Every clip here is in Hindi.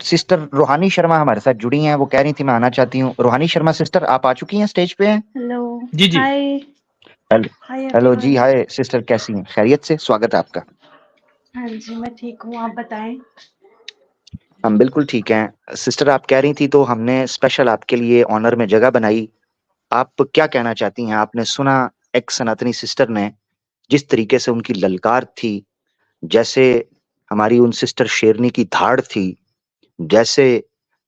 सिस्टर रूहानी शर्मा हमारे साथ जुड़ी हैं, वो कह रही थी मैं आना चाहती हूँ। रूहानी शर्मा सिस्टर, आप आ चुकी हैं, स्टेज पे हैं? हेलो जी जी हाय हेलो हाय हेलो जी, एवरीवन। हाय सिस्टर, कैसी हैं? खैरियत से? स्वागत है आपका। हाँ जी मैं ठीक हूँ, आप बताएं। हम बिल्कुल ठीक हैं। सिस्टर आप कह रही थी तो हमने स्पेशल आपके लिए ऑनर में जगह बनाई। आप क्या कहना चाहती हैं? आपने सुना एक सनातनी सिस्टर ने जिस तरीके से उनकी ललकार थी, जैसे हमारी उन सिस्टर शेरनी की धाड़ थी, जैसे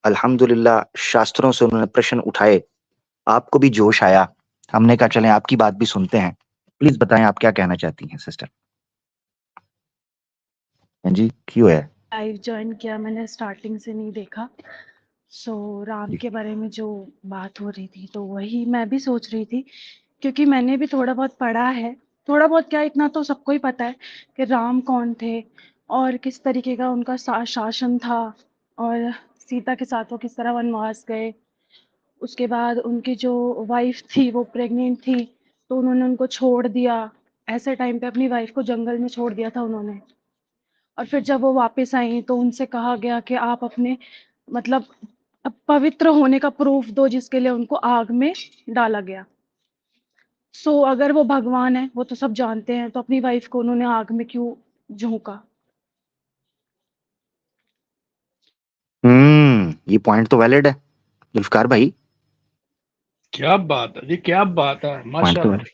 अल्हम्दुलिल्लाह शास्त्रों से उन्होंने प्रश्न उठाए, आपको भी जोश आया। हमने कहा चलें आपकी बात भी सुनते हैं। प्लीज बताएं आप क्या कहना चाहती हैं सिस्टर। हाँ जी, क्यों है? लाइव ज्वाइन किया मैंने, स्टार्टिंग से नहीं देखा। राम जी। के बारे में जो बात हो रही थी तो वही मैं भी सोच रही थी, क्योंकि मैंने भी थोड़ा बहुत पढ़ा है। थोड़ा बहुत क्या, इतना तो सबको ही पता है कि राम कौन थे और किस तरीके का उनका शासन था, और सीता के साथ वो किस तरह वनवास गए। उसके बाद उनकी जो वाइफ थी वो प्रेग्नेंट थी, तो उन्होंने उनको छोड़ दिया। ऐसे टाइम पे अपनी वाइफ को जंगल में छोड़ दिया था उन्होंने। और फिर जब वो वापस आई तो उनसे कहा गया कि आप अपने मतलब पवित्र होने का प्रूफ दो, जिसके लिए उनको आग में डाला गया। अगर वो भगवान है, वो तो सब जानते हैं, तो अपनी वाइफ को उन्होंने आग में क्यों झोंका? ये पॉइंट तो वैलिड है जुल्फकार भाई। क्या बात है जी, क्या बात है, पॉइंट तो माशाल्लाह। वैलिड।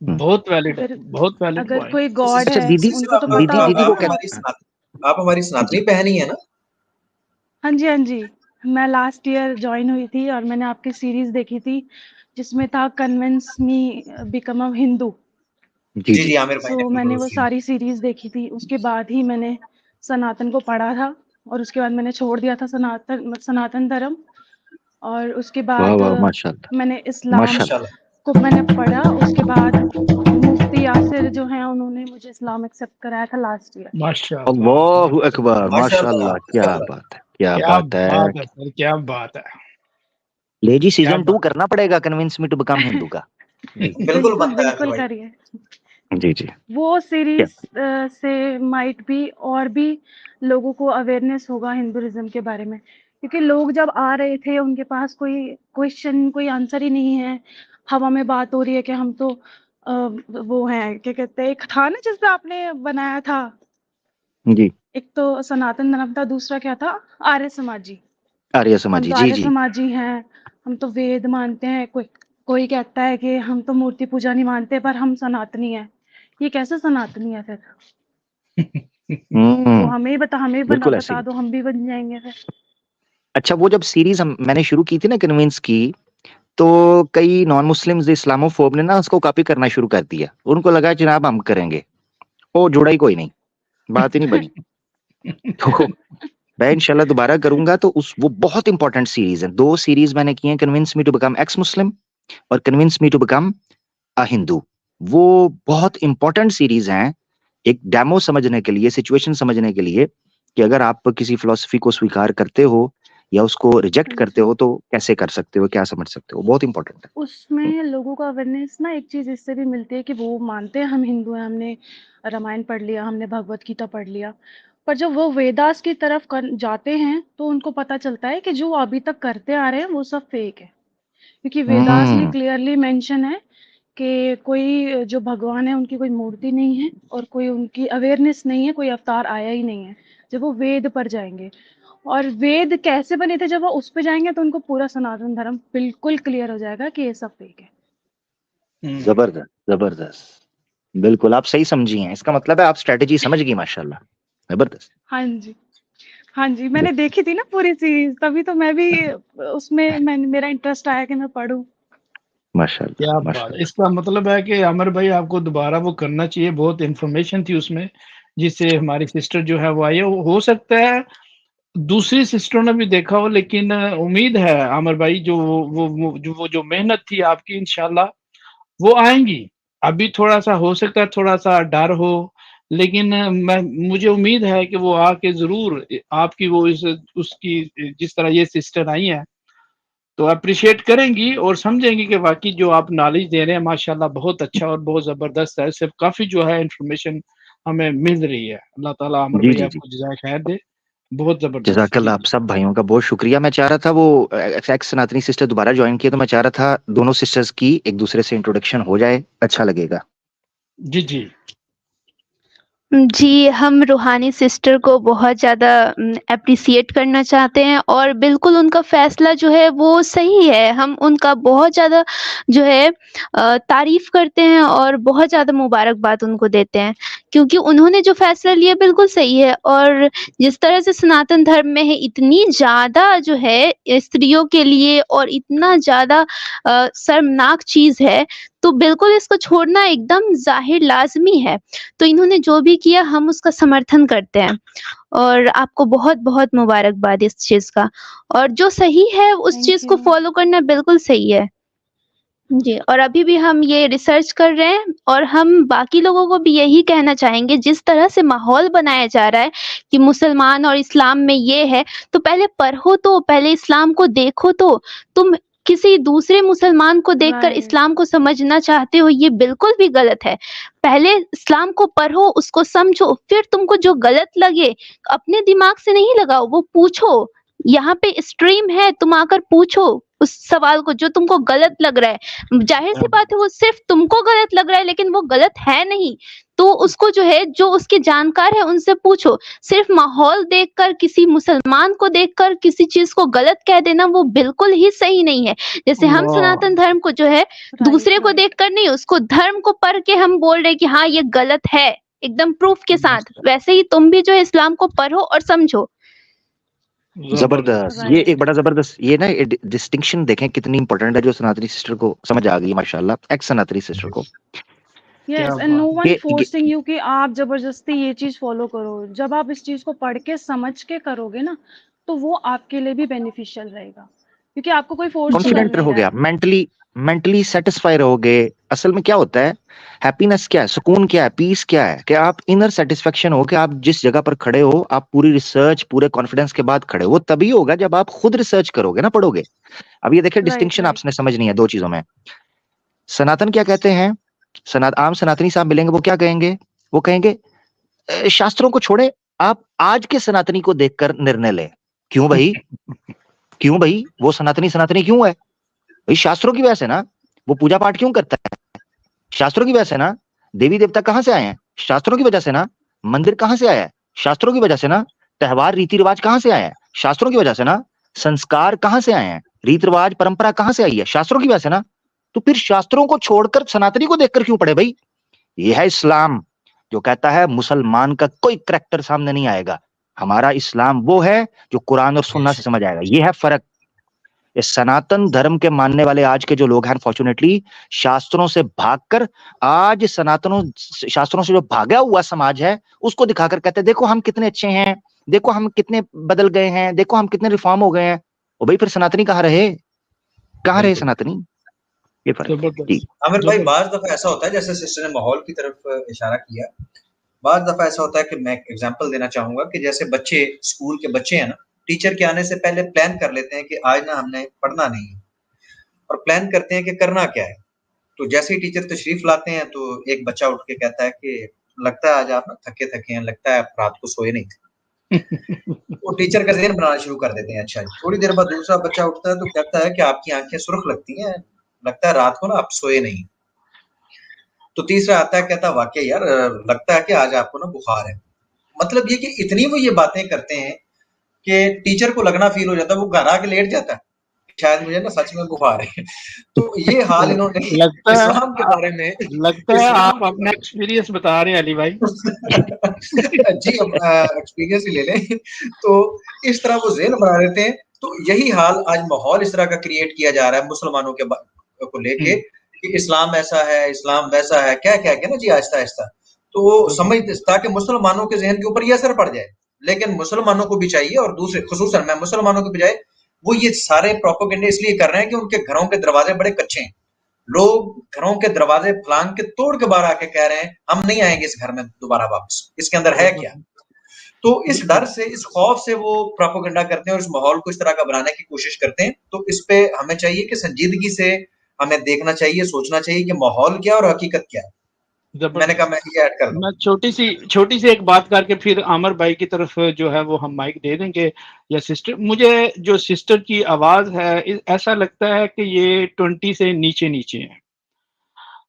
हम्म। बहुत तो वैलिड है, फिर बहुत वैलिड अगर पॉइंट। कोई तो गॉड अच्छा है दीदी, उनको तो दीदी पता दीदी होगा वो कि आप हमारी सनातनी बहन ही है ना? हाँ जी हाँ जी। मैं लास्ट ईयर ज्वाइन हुई थी और मैंने आपकी सीरीज देखी थी जिसमें था convince me become a Hindu. जी जी जी। जी, आमिर भाई ने मैंने वो प्रोड्यूस सारी सीरीज देखी थी, उसके बाद ही मैंने सनातन को पढ़ा था। और उसके बाद मैंने छोड़ दिया था सनातन सनातन धर्म। और उसके वाह बाद वाह, माशाल्लाह मैंने इस्लाम माशाल्लाह। माशाल्लाह। को मैंने पढ़ा। उसके बाद मुफ्ती यासिर जो हैं उन्होंने मुझे इस्लाम एक्सेप्ट कराया था लास्ट ईयर। माशाल्लाह, अल्लाहु माशाल्लाह। अकबर, माशाल्लाह माशाल्लाह, क्या माशाल्लाह। बात है, क्या क्या बात है। बात है सर, क्या बात है, ले जी, क्या सीजन 2 बात करना पड़ेगा convince me to become Hindu का। है। बिल्कुल बिल्कुल बनता है आमिर बिल्कुल भाई। करिए। जी जी। वो क्या? सीरीज से माइट भी और भी लोगों को अवेयरनेस होगा हिंदुइज्म के बारे में, क्योंकि लोग जब आ रहे थे उनके पास कोई क्वेश्चन, कोई आंसर ही नहीं है। हवा में बात हो रही है कि हम तो वो हैं, क्या कहते हैं, एक था ना जिसपे आपने बनाया था, जी। एक तो सनातन धर्म था, दूसरा क्या था, आर्य समाजी। आर्य हम समाजी, तो जी आर्य जी। समाजी हैं, हम तो वेद मानते हैं। कोई कोई कहता है कि हम तो मूर्ति पूजा नहीं मानते पर हम सनातनी हैं। ये कैसे सनातनी है फिर? वो हमें ही बिल्कुल ऐसे बता ही। दो, हम भी बन जाएंगे फिर। अच्छा, वो जब सीरीज मैंने शुरू की थी ना कन्विंस की, तो कई नॉन मुस्लिम्स इस्लामोफोब ने ना उसको कॉपी करना शुरू कर दिया। उनको लगा जनाब हम करेंगे, वो जुड़ा ही कोई नहीं, बात ही नहीं बनी। तो मैं इंशाल्लाह दोबारा करूंगा। तो उस वो बहुत इंपॉर्टेंट सीरीज है। 2 सीरीज मैंने की हैं, convince me to become ex Muslim और convince me to become a Hindu. वो बहुत इंपॉर्टेंट सीरीज हैं एक डेमो समझने के लिए, सिचुएशन समझने के लिए, कि अगर आप किसी फिलॉसफी को स्वीकार करते हो या उसको रिजेक्ट हाँ करते जी। हो तो कैसे कर सकते हो, क्या समझ सकते हो, बहुत इंपॉर्टेंट है। उसमें लोगों को अवेयरनेस ना एक चीज इससे भी मिलती है कि वो मानते हैं हम हिंदू हैं, हमने रामायण पढ़ लिया, हमने भगवत गीता पढ़ लिया, पर जब वो वेदास की तरफ जाते हैं तो उनको पता चलता है कि जो अभी तक करते आ रहे हैं वो सब फेक है। क्योंकि वेदास में हम्म। क्लियरली मेंशन है कि कोई जो भगवान है उनकी कोई मूर्ति नहीं है और कोई उनकी अवेयरनेस नहीं है, कोई अवतार आया ही नहीं है। जब वो वेद पर जाएंगे, और वेद कैसे बने थे, जब वो उस पे जाएंगे तो उनको पूरा सनातन धर्म बिल्कुल क्लियर हो जाएगा कि ये सब फेक है। जबरदस्त जबरदस्त। बिल्कुल आप सही समझी हैं, इसका मतलब है आप स्ट्रेटेजी समझ गई, माशाल्लाह, जबरदस्त। हाँ जी हाँ जी, मैंने देखी थी ना पूरी सीरीज, तभी तो मैं भी उसमें मेरा इंटरेस्ट आया कि मैं पढूं। माशाल्लाह क्या बात है। माशाल्लाह। इसका मतलब है कि आमिर भाई आपको दोबारा वो करना चाहिए। बहुत इंफॉर्मेशन थी उसमें जिससे हमारी सिस्टर जो है वो आई है। हो सकता है दूसरी सिस्टरों ने भी देखा हो, लेकिन उम्मीद है आमिर भाई जो जो मेहनत थी आपकी, इंशाल्लाह वो आएंगी। अभी थोड़ा सा हो सकता है, थोड़ा सा डर हो, लेकिन मुझे उम्मीद है कि वो आके जरूर आपकी वो इस उसकी जिस तरह ये सिस्टर आई है तो अप्रिशिएट करेंगी और समझेंगी कि वाकई जो आप नॉलेज दे रहे हैं माशाल्लाह बहुत अच्छा और बहुत ज़बरदस्त है। इससे काफ़ी जो है इन्फॉर्मेशन हमें मिल रही है। अल्लाह ताला आमिर जी भाई जी जी। आपको जज़ाए खैर दे। बहुत जबरदस्त। जज़ाकल्लाह आप सब भाइयों का बहुत शुक्रिया। मैं चाह रहा था वो एक्स सनातनी सिस्टर दोबारा ज्वाइन किए, तो मैं चाह रहा था दोनों सिस्टर्स की एक दूसरे से इंट्रोडक्शन हो जाए, अच्छा लगेगा। जी, जी। जी, हम रूहानी सिस्टर को बहुत ज़्यादा एप्रिशिएट करना चाहते हैं और बिल्कुल उनका फ़ैसला जो है वो सही है। हम उनका बहुत ज़्यादा जो है तारीफ़ करते हैं और बहुत ज़्यादा मुबारकबाद उनको देते हैं, क्योंकि उन्होंने जो फ़ैसला लिया बिल्कुल सही है। और जिस तरह से सनातन धर्म में है इतनी ज़्यादा जो है स्त्रियों के लिए और इतना ज़्यादा शर्मनाक चीज़ है, तो बिल्कुल इसको छोड़ना एकदम ज़ाहिर लाज़मी है। तो इन्होंने जो भी किया हम उसका समर्थन करते हैं और आपको बहुत-बहुत मुबारकबाद इस चीज़ का। और जो सही है उस थैंक चीज़ को यू। फ़ॉलो करना बिल्कुल सही है। जी, और अभी भी हम ये रिसर्च कर रहे हैं और हम बाकी लोगों को भी यही कहना चाहेंगे, जिस तरह से माहौल बनाया जा रहा है कि मुसलमान और इस्लाम में ये है, तो पहले पढ़ो तो, पहले इस्लाम को देखो तो। तुम किसी दूसरे मुसलमान को देखकर राइट। इस्लाम को समझना चाहते हो, ये बिल्कुल भी गलत है। पहले इस्लाम को पढ़ो, उसको समझो, फिर तुमको जो गलत लगे, अपने दिमाग से नहीं लगाओ, वो पूछो। यहाँ पे स्ट्रीम है, तुम आकर पूछो उस सवाल को जो तुमको गलत लग रहा है। ज़ाहिर-सी बात है वो सिर्फ़ तुमको गलत लग रहा है, लेकिन वो गलत है नहीं। तो उसको जो है, जो उसके जानकार है उनसे पूछो। सिर्फ़ माहौल देखकर, किसी मुसलमान को देखकर किसी चीज़ को गलत कह देना वो बिल्कुल ही सही नहीं है। जैसे हम अल्लाह! सनातन धर्म को जो है राइट, दूसरे को राइट। देखकर नहीं, उसको धर्म को पढ़ के हम बोल रहे हैं कि हाँ, ये गलत है, एकदम प्रूफ़ के साथ। वैसे ही तुम भी जो है इस्लाम को पढ़ो और समझो। जबरदस्त, ये राइट। एक बड़ा जबरदस्त, ये ना डिस्टिंक्शन देखें कितनी इंपॉर्टेंट है, जो सनातनी सिस्टर को समझ आ गई माशाल्लाह, एक्स सनातनी सिस्टर को। क्या यस, एंड नो बात वन ये फोर्सिंग यू कि आप जबरदस्ती ये चीज फॉलो करो। जब आप इस चीज को पढ़ के समझ के करोगे ना, तो वो आपके लिए भी बेनिफिशियल रहेगा, क्योंकि आपको कोई फोर्स तो कर कॉन्फिडेंट नहीं रहा रहोगे है। आप, मेंटली मेंटली सेटिस्फाई रहोगे। असल में क्या होता है, हैप्पीनेस क्या है, सुकून क्या है, पीस क्या है, कि आप इनर सेटिस्फेक्शन हो कि आप जिस जगह पर खड़े हो, आप पूरी रिसर्च पूरे कॉन्फिडेंस के बाद खड़े हो। वो तभी होगा जब आप खुद रिसर्च करोगे ना, पढ़ोगे। अब ये देखिए राइट, डिस्टिंक्शन राइट। आपने समझनी है दो चीजों में। सनातन क्या कहते हैं, आम सनातनी साहब मिलेंगे, वो क्या कहेंगे, वो कहेंगे शास्त्रों को छोड़े, आप आज के सनातनी को देखकर निर्णय लें। क्यों भाई, क्यों भाई, वो सनातनी सनातनी क्यों है भाई? शास्त्रों की वजह से ना। वो पूजा पाठ क्यों करता है? शास्त्रों की वजह से ना। देवी देवता कहां से आए हैं? शास्त्रों की वजह से ना। मंदिर कहां से आया है? शास्त्रों की वजह से ना। त्योहार रीति रिवाज कहां से आए हैं? शास्त्रों की वजह से ना। संस्कार कहां से आए हैं? रीति रिवाज परंपरा कहां से आई है? शास्त्रों की वजह से ना। तो फिर शास्त्रों को छोड़कर सनातनी को देखकर क्यों पढ़े भाई? ये है इस्लाम, जो कहता है मुसलमान का कोई करैक्टर सामने नहीं आएगा। हमारा इस्लाम वो है जो कुरान और सुन्ना से समझ आएगा। ये है फर्क। इस सनातन धर्म के मानने वाले आज के जो लोग हैं, अनफॉर्चुनेटली शास्त्रों से भागकर, आज शास्त्रों से जो भागा हुआ समाज है, उसको दिखाकर कहते हैं देखो हम कितने अच्छे हैं, देखो हम कितने बदल गए हैं, देखो हम कितने रिफॉर्म हो गए हैं। ओ भाई, फिर सनातनी कहाँ रहे? कहाँ रहे सनातनी? ये फर्क है जी। जबरदस्त, आमिर भाई, जबरदस्त। बाज दफा ऐसा होता है, जैसे सिस्टर ने माहौल की तरफ इशारा किया, बाज दफा ऐसा होता है कि मैं एग्जांपल देना चाहूंगा कि जैसे बच्चे, स्कूल के बच्चे हैं ना, टीचर के आने से पहले प्लान कर लेते हैं कि आज ना हमने पढ़ना नहीं है, और प्लान करते हैं कि करना क्या है। तो जैसे ही टीचर तशरीफ लाते हैं, तो एक बच्चा उठ के कहता है कि लगता है आज आप ना थके थके हैं, लगता है आप रात को सोए नहीं थे। वो टीचर का ज़हन बनाना शुरू कर देते हैं। अच्छा, थोड़ी देर बाद दूसरा बच्चा उठता है तो कहता है कि आपकी आंखें सुर्ख लगती हैं, लगता है रात को ना आप सोए नहीं। तो तीसरा आता है, कहता है वाकई यार, लगता है कि आज आपको ना बुखार है। मतलब ये कि इतनी वो ये बातें करते हैं कि टीचर को लगना फील हो जाता है, वो घर आके लेट जाता है, शायद मुझे ना सच में बुखार है। तो ये हाल इन्होंने लगता है इस्लाम के बारे में, लगता है इस्लाम आप के अपना एक्सपीरियंस बता रहे हैं अली भाई। जी, अब एक्सपीरियंस ही ले लें। तो इस तरह वो ज़हन बना लेते हैं। तो यही हाल आज माहौल इस तरह का क्रिएट किया जा रहा है मुसलमानों के को लेके कि इस्लाम ऐसा है, इस्लाम वैसा है, क्या कह के ना जी आहिस्ता-आहिस्ता। तो वो समझ, ताकि मुसलमानों के ज़हन के ऊपर ये असर पड़ जाए। लेकिन मुसलमानों को भी चाहिए, और दूसरे खुसूसन मैं मुसलमानों के बजाय, वो ये सारे प्रोपेगेंडे इसलिए कर रहे हैं कि उनके घरों के दरवाजे बड़े कच्चे हैं। लोग घरों के दरवाजे फलांग के तोड़ के बाहर आके कह रहे हैं हम नहीं आएंगे इस घर में दोबारा वापस, इसके अंदर है क्या। तो इस डर से, इस खौफ से वो प्रोपेगेंडा करते हैं और इस माहौल को इस तरह का बनाने की कोशिश करते हैं। तो इस पे हमें चाहिए कि संजीदगी से हमें देखना चाहिए, सोचना चाहिए कि माहौल क्या और हकीकत क्या है। मैंने कहा मैं ये ऐड कर दूं। मैं छोटी सी एक बात करके फिर आमिर भाई की तरफ जो है वो हम माइक दे देंगे या सिस्टर। मुझे जो सिस्टर की आवाज है ऐसा लगता है कि ये 20 से नीचे है।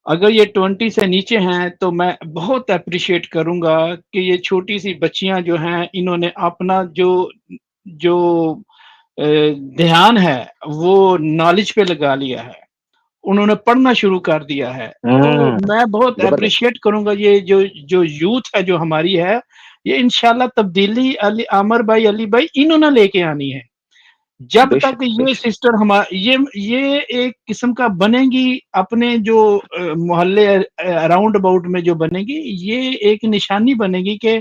अगर ये 20 से नीचे हैं तो मैं बहुत अप्रिशिएट करूंगा कि ये छोटी सी बच्चियां जो हैं इन्होंने अपना जो जो ध्यान है वो नॉलेज पे लगा लिया है, उन्होंने पढ़ना शुरू कर दिया है। तो मैं बहुत जबरदस्त। अप्रिशिएट करूंगा ये जो यूथ है जो हमारी है, ये इंशाल्लाह तब्दीली अली आमिर भाई, अली भाई इन्होंने लेके आनी है। जब बेशक, तक ये बेशक। सिस्टर ये एक किस्म का बनेगी अपने जो मोहल्ले अराउंड अबाउट में जो बनेगी, ये एक निशानी बनेगी कि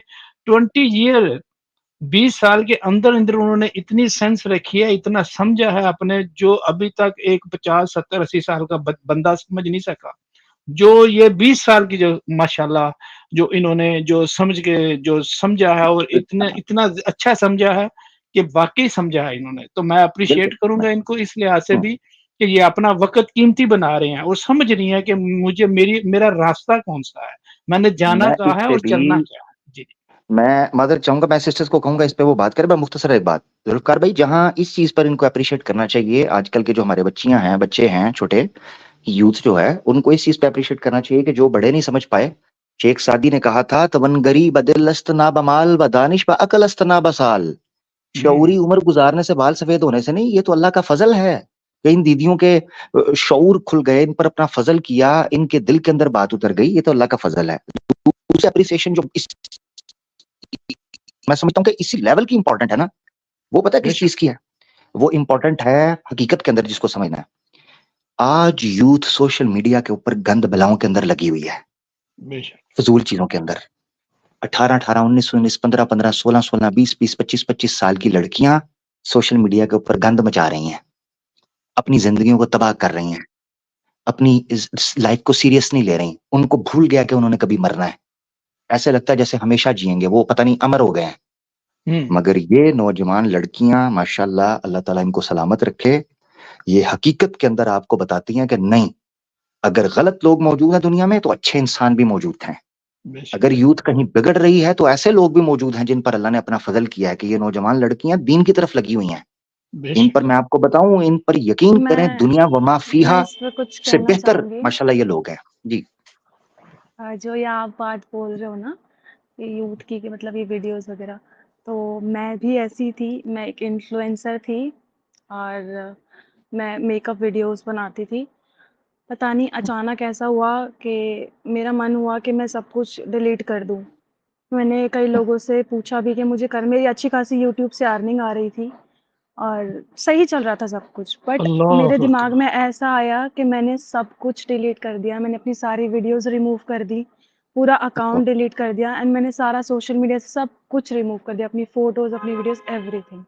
20 साल के अंदर उन्होंने इतनी सेंस रखी है, इतना समझा है अपने, जो अभी तक एक 50 70 80 साल का बंदा समझ नहीं सका। जो ये 20 साल की जो माशाल्लाह जो इन्होंने जो समझ के जो समझा है और इतना अच्छा समझा है कि वाकई समझा है इन्होंने। तो मैं अप्रिशिएट करूंगा इनको इस लिहाज से भी कि ये अपना वक्त कीमती बना रहे हैं और समझ रही हैं कि मेरा रास्ता कौन सा है, मैंने जाना मैं कहाँ इस है पे और चलना भी क्या है। जी मैं मादर चाहूंगा, मैं सिस्टर्स को कहूंगा इस पे वो बात करें। मैं मुख्तसर एक बात, जुल्फकार भाई, जहां इस चीज पर इनको अप्रिशिएट करना चाहिए, आजकल के जो हमारे बच्चे हैं छोटे यूथ जो है, उनको इस चीज पे अप्रिशिएट करना चाहिए कि जो बड़े नहीं समझ पाए। शेख सादी ने कहा था, तवन गरी बदिलस्त ना बमाल व दानिश ब अकलस्त ना बसाल। शऊरी उम्र गुजारने से, बाल सफेद होने से नहीं, ये तो अल्लाह का फजल है कि इन दीदियों के शऊर खुल गए, इन पर अपना फजल किया, इनके दिल के अंदर बात उतर गई, ये तो अल्लाह का फजल है। दूसरी अप्रिसिएशन जो इस, मैं समझता हूँ कि इसी लेवल की इंपॉर्टेंट है ना, वो पता है किस चीज की है? वो इंपॉर्टेंट है हकीकत के अंदर, जिसको समझना है। आज यूथ सोशल मीडिया के ऊपर गंद बलाओं के अंदर लगी हुई है, फजूल चीजों के अंदर। 18-18, 19-19, 15-15, 16-16, 20-20, 25-25 साल की लड़कियां सोशल मीडिया के ऊपर गंद मचा रही हैं, अपनी जिंदगियों को तबाह कर रही हैं, अपनी लाइफ को सीरियस नहीं ले रही। उनको भूल गया कि उन्होंने कभी मरना है, ऐसे लगता है जैसे हमेशा जिएंगे, वो पता नहीं अमर हो गए हैं। मगर ये नौजवान लड़कियां माशाल्लाह, अल्लाह ताला इनको सलामत रखे, ये हकीकत के अंदर आपको बताती हैं कि नहीं, अगर गलत लोग मौजूद हैं दुनिया में तो अच्छे इंसान भी मौजूद हैं। अगर यूथ कहीं बिगड़ रही है तो ऐसे लोग भी मौजूद हैं जिन पर अल्लाह ने अपना फजल किया है कि ये नौजवान लड़कियां दीन की तरफ लगी हुई हैं। इन पर मैं आपको बताऊं, इन पर यकीन करें, दुनिया वमा मैं फीहा इस पे कुछ से कहना बेहतर चाहूंगी। माशाल्लाह ये लोग हैं जी। जो ये आप बात बोल रहे हो ना, ये यूथ की कि मतलब ये वीडियोस वगैरह, तो मैं भी ऐसी थी, मैं एक इन्फ्लुएंसर थी और मैं मेकअप वीडियोस बनाती थी। पता नहीं अचानक ऐसा हुआ कि मेरा मन हुआ कि मैं सब कुछ डिलीट कर दूँ। मैंने कई लोगों से पूछा भी कि मुझे कर, मेरी अच्छी खासी यूट्यूब से अर्निंग आ रही थी और सही चल रहा था सब कुछ, बट मेरे दिमाग में ऐसा आया कि मैंने सब कुछ डिलीट कर दिया। मैंने अपनी सारी वीडियोस रिमूव कर दी, पूरा अकाउंट डिलीट कर दिया एंड मैंने सारा सोशल मीडिया से सब कुछ रिमूव कर दिया, अपनी फोटोज, अपनी वीडियोस, एवरीथिंग।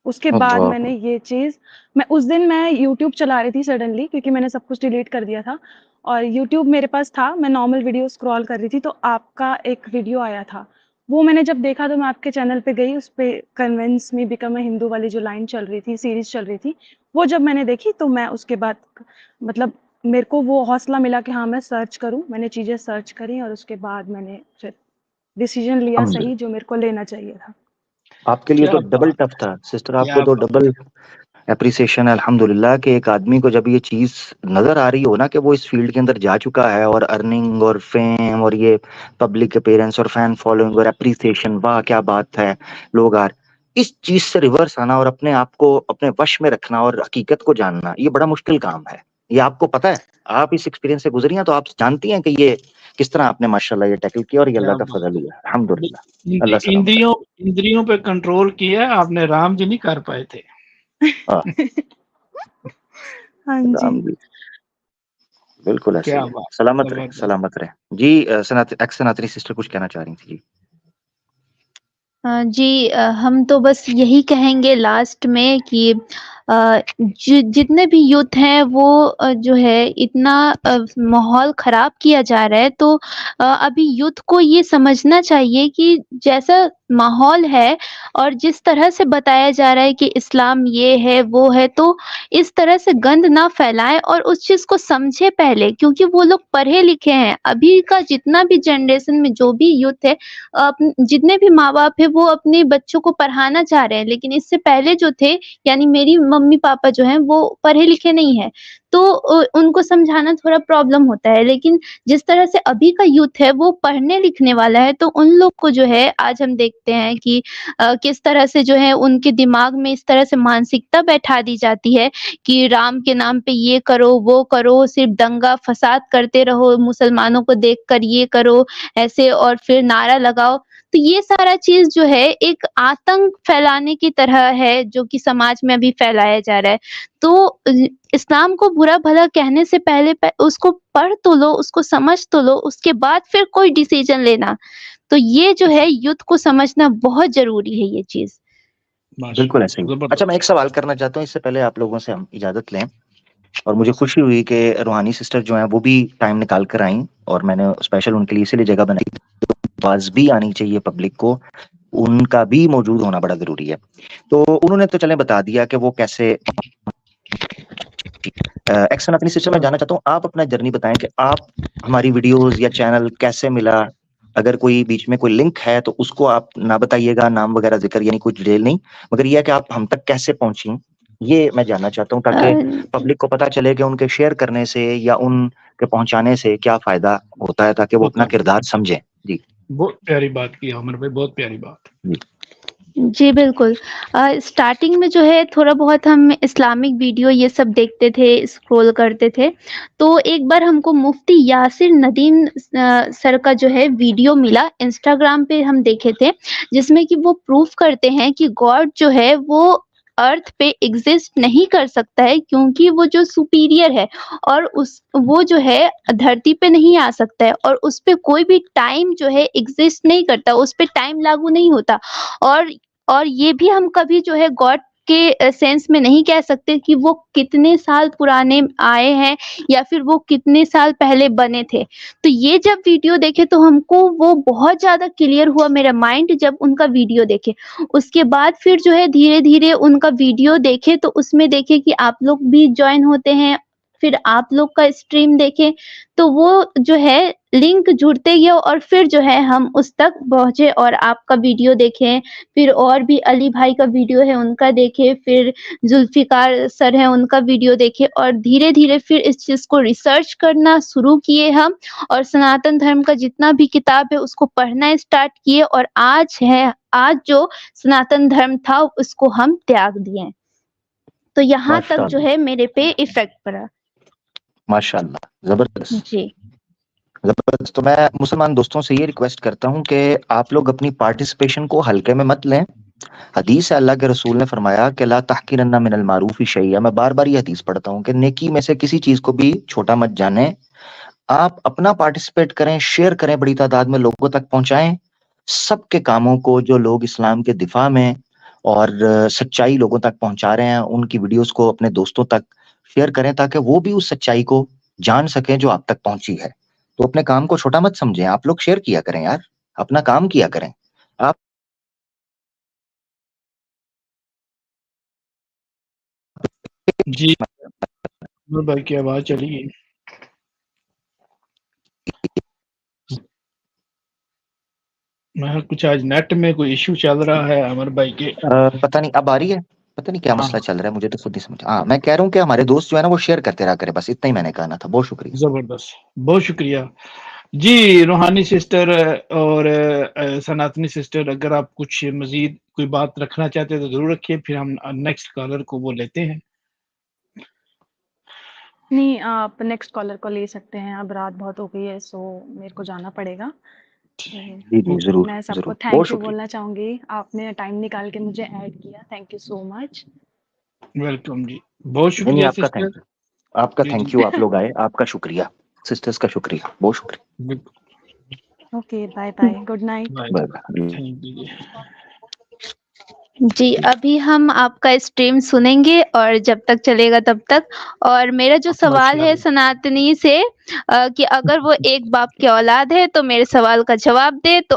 उसके बाद मैंने ये चीज़, मैं उस दिन मैं यूट्यूब चला रही थी सडनली, क्योंकि मैंने सब कुछ डिलीट कर दिया था और यूट्यूब मेरे पास था, मैं नॉर्मल वीडियो स्क्रॉल कर रही थी तो आपका एक वीडियो आया था। वो मैंने जब देखा तो मैं आपके चैनल पे गई, उस पे convince me become a Hindu वाली जो लाइन चल रही थी, सीरीज चल रही थी, वो जब मैंने देखी तो मैं उसके बाद मतलब मेरे को वो हौसला मिला कि हाँ मैं सर्च करूँ। मैंने चीज़ें सर्च करी और उसके बाद मैंने फिर डिसीजन लिया सही, जो मेरे को लेना चाहिए था। आपके लिए तो डबल टफ था सिस्टर, आपको तो डबल एप्रिसिएशन है अल्हम्दुलिल्लाह कि एक आदमी को जब ये चीज नजर आ रही हो ना कि वो इस फील्ड के अंदर जा चुका है, और अर्निंग और फेम और ये पब्लिक अपीयरेंस और फैन फॉलोइंग और एप्रिसिएशन, वाह क्या बात है, लोग आ, इस चीज से रिवर्स आना और अपने आप को अपने वश में रखना और हकीकत को जानना, ये बड़ा मुश्किल काम है। ये आपको पता है, आप इस एक्सपीरियंस से गुजरी हैं तो आप जानती हैं कि ये किस तरह आपने माशाल्लाह ये टैकल किया और ये अल्लाह का फजल हुआ, अल्हम्दुलिल्लाह। अल्लाह सलामत इंद्रियों पे कंट्रोल किया आपने, राम जी नहीं कर पाए थे। हाँ जी, राम जी बिल्कुल ऐसे क्या ही है। बात, सलामत रहे, सलामत रहे जी। सनातनी सिस्टर कुछ कहना चाह रही थी जी। जी हम तो बस यही कहेंगे लास्ट में कि जितने भी यूथ हैं वो जो है इतना माहौल ख़राब किया जा रहा है, तो अभी यूथ को ये समझना चाहिए कि जैसा माहौल है और जिस तरह से बताया जा रहा है कि इस्लाम ये है, वो है, तो इस तरह से गंद ना फैलाएँ और उस चीज़ को समझे पहले, क्योंकि वो लोग पढ़े-लिखे हैं। अभी का जितना भी जनरेशन में जो भी यूथ है, जितने भी माँ-बाप हैं वो अपने बच्चों को पढ़ाना चाह रहे हैं, लेकिन इससे पहले जो थे, यानी मेरी मम्मी-पापा जो हैं वो पढ़े-लिखे नहीं हैं, तो उनको समझाना थोड़ा प्रॉब्लम होता है। लेकिन जिस तरह से अभी का यूथ है वो पढ़ने-लिखने वाला है, तो उन लोग को जो है आज हम देखते हैं कि किस तरह से जो है उनके दिमाग में इस तरह से मानसिकता बैठा दी जाती है कि राम के नाम पे ये करो, वो करो, सिर्फ़ दंगा-फ़साद करते रहो, मुसलमानों को देखकर ये करो, ऐसे और फिर नारा लगाओ। तो ये सारा चीज़ जो है एक आतंक फैलाने की तरह है, जो कि समाज में अभी फैलाया जा रहा है। तो इस्लाम को बुरा-भला कहने से पहले उसको पढ़ तो लो, उसको समझ तो लो, उसके बाद फिर कोई डिसीज़न लेना। तो ये जो है यूथ को समझना बहुत ज़रूरी है ये चीज़। बिल्कुल ऐसे ही। जबरदस्त। अच्छा, मैं एक सवाल करना चाहता हूँ, इससे पहले आप लोगों से हम इजाज़त लें, और मुझे खुशी हुई कि रूहानी सिस्टर जो हैं वो भी टाइम निकाल कर आईं, और मैंने स्पेशल उनके लिए इसीलिए जगह बनाई, आवाज़ भी आनी चाहिए पब्लिक को, उनका भी मौजूद होना बड़ा ज़रूरी है। तो उन्होंने तो चलें बता दिया कि वो कैसे एक्शन अपनी सिस्टर में जानना चाहता हूँ, आप अपना जर्नी बताएं कि आप हमारी वीडियोस या चैनल कैसे मिला। अगर कोई बीच में कोई लिंक है तो उसको आप ना बताइएगा, नाम वगैरह जिक्र यानी कुछ डिटेल नहीं, मगर ये है कि आप हम तक कैसे पहुंची, ये मैं जानना चाहता हूँ, ताकि पब्लिक को पता चले कि उनके शेयर करने से या उनके पहुंचाने से क्या फायदा होता है, ताकि वो अपना किरदार समझें। जी, बहुत प्यारी बात की अमर भाई, बहुत प्यारी बात। जी, बिल्कुल। स्टार्टिंग में जो है थोड़ा बहुत हम इस्लामिक वीडियो ये सब देखते थे, स्क्रॉल करते थे। तो एक बार हमको मुफ्ती यासिर नदीम सर का जो है वीडियो मिला, इंस्टाग्राम पे हम देखे थे, जिसमें कि वो प्रूफ करते हैं कि गॉड जो है वो अर्थ पे एग्ज़िस्ट नहीं कर सकता है, क्योंकि वो जो सुपीरियर है और वो जो है धरती पे नहीं आ सकता है और उस पे कोई भी टाइम जो है एग्ज़िस्ट नहीं करता, उस पे टाइम लागू नहीं होता। और और ये भी हम कभी जो है गॉड के सेंस में नहीं कह सकते कि वो कितने साल पुराने आए हैं या फिर वो कितने साल पहले बने थे। तो ये जब वीडियो देखे तो हमको वो बहुत ज़्यादा क्लियर हुआ मेरा माइंड, जब उनका वीडियो देखे। उसके बाद फिर जो है धीरे-धीरे उनका वीडियो देखे तो उसमें देखे कि आप लोग भी जॉइन होते हैं, फिर आप लोग का स्ट्रीम देखे, तो वो जो है लिंक जुड़ते गया और फिर जो है हम उस तक पहुँचे और आपका वीडियो देखे, फिर और भी अली भाई का वीडियो है उनका देखे, फिर जुल्फ़िकार सर हैं उनका वीडियो देखे और धीरे-धीरे फिर इस चीज़ को रिसर्च करना शुरू किए हम और सनातन धर्म का जितना भी किताब है उसको पढ़ना स्टार्ट किए और आज जो सनातन धर्म था उसको हम त्याग दिए हैं। तो यहाँ तक जो माशाअल्लाह, है मेरे पे इफ़ेक्ट पड़ा। माशाअल्लाह, ज़बरदस्त। जी। ज़बरदस्त। तो मैं मुसलमान दोस्तों से ये रिक्वेस्ट करता हूँ कि आप लोग अपनी पार्टिसिपेशन को हल्के में मत लें। हदीस है, अल्लाह के रसूल ने फरमाया कि ला तहकीरन्ना मिनल मारूफी शैया। मैं बार-बार ये हदीस पढ़ता हूँ कि नेकी में से किसी चीज़ को भी छोटा मत जानें। आप अपना पार्टिसिपेट करें, शेयर करें, बड़ी तादाद में लोगों तक पहुँचाएँ। सबके कामों को जो लोग इस्लाम के दिफा में और सच्चाई लोगों तक पहुँचा रहे हैं, उनकी वीडियोज़ को अपने दोस्तों तक शेयर करें, ताकि वो भी उस सच्चाई को जान सकें जो आप तक पहुँची है। तो अपने काम को छोटा मत समझें, आप लोग शेयर किया करें यार, अपना काम किया करें। आप जी, अमर भाई की आवाज़ चली गई। मैं कुछ आज नेट में कोई इश्यू चल रहा है अमर भाई के। पता नहीं अब आ रही है, पता नहीं क्या हाँ, मसला चल रहा है, मुझे तो खुद नहीं समझ। हाँ, मैं कह रहा हूँ कि हमारे दोस्त जो है ना वो शेयर करते रहा करें, बस इतना ही मैंने कहना था। बहुत शुक्रिया। ज़बरदस्त, बहुत शुक्रिया। जी, रूहानी सिस्टर और सनातनी सिस्टर, अगर आप कुछ मज़ीद कोई बात रखना चाहते हैं तो ज़रूर रखिए, फिर हम नेक्स्ट कॉलर को वो लेते हैं। नहीं, आप नेक्स्ट कॉलर को ले सकते हैं, अब रात बहुत हो गई है, सो मेरे को जाना पड़ेगा। तो जी, जी, ज़रूर, मैं सबको ज़रूर। बहुत थैंक यू शुक्रिया। बोलना चाहूँगी, आपने टाइम निकाल के मुझे ऐड किया, thank you so much. Welcome जी, बहुत नहीं, नहीं, शुक्रिया आपका सिस्टर। Thank you. आपका जी, थैंक जी, यू, आप लोग आए, आपका शुक्रिया। सिस्टर्स का शुक्रिया, बहुत शुक्रिया। बिल्कुल, okay, bye bye, good night. Bye, bye bye. Thank you जी। जी, अभी हम आपका स्ट्रीम सुनेंगे और जब तक चलेगा तब तक। और मेरा जो सवाल है माशाल्लाह। सनातनी से कि अगर वो एक बाप की औलाद है तो मेरे सवाल का जवाब दे, तो